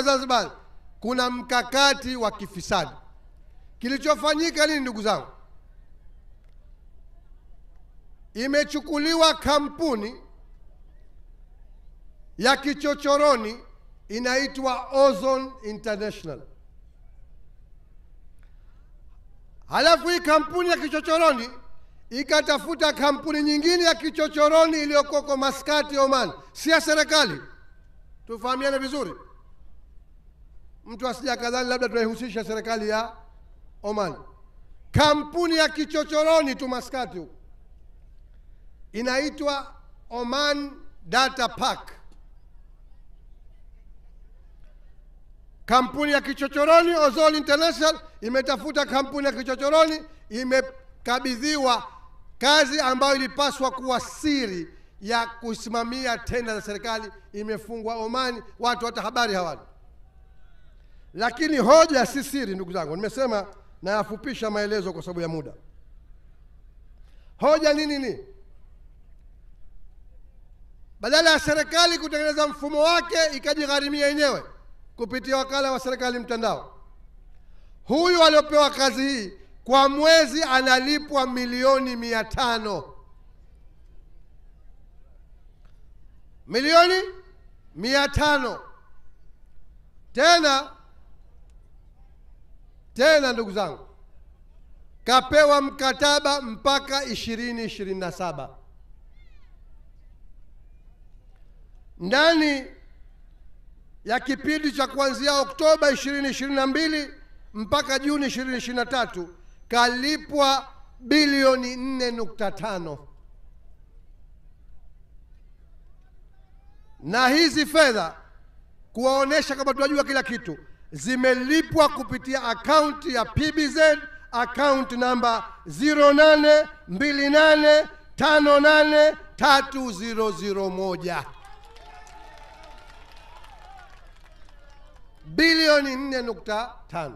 wa Zanzibar kuna mkakati wa kifisadi. Kilichofanyika nini ndugu zangu? Imechukuliwa kampuni ya kichochoroni inaitwa Ozone International. Halafu hii kampuni ya kichochoroni ikatafuta kampuni nyingine ya kichochoroni iliyoko Maskati, Oman, si ya serikali. Tufahamiane vizuri, mtu asije kadhani labda tunaihusisha serikali ya Oman. Kampuni ya kichochoroni tu Maskati huko inaitwa Oman Data Park. Kampuni ya kichochoroni Ozone International imetafuta kampuni ya kichochoroni, imekabidhiwa kazi ambayo ilipaswa kuwa siri ya kusimamia tenda za serikali, imefungwa Omani, watu hata habari hawana. Lakini hoja si siri ndugu zangu, nimesema na yafupisha maelezo kwa sababu ya muda. Hoja nini? Badala ya serikali kutengeneza mfumo wake ikajigharimia yenyewe kupitia wakala wa serikali mtandao, huyu aliopewa kazi hii kwa mwezi analipwa milioni 500. Milioni 500. Tena ndugu zangu, kapewa mkataba mpaka 2027. Ndani ya kipindi cha kuanzia Oktoba 2022 mpaka Juni 2023 kalipwa bilioni 4.5. Na hizi fedha, kuwaonesha kama tunajua kila kitu, zimelipwa kupitia akaunti ya PBZ, account namba 0828583001. Bilioni 4.5.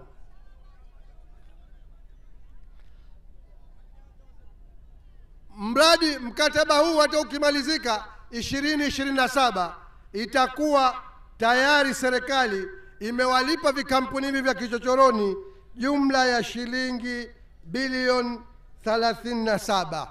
Mkataba huu hata ukimalizika 2027 itakuwa tayari serikali imewalipa vikampuni hivi vya kichochoroni jumla ya shilingi bilioni 37.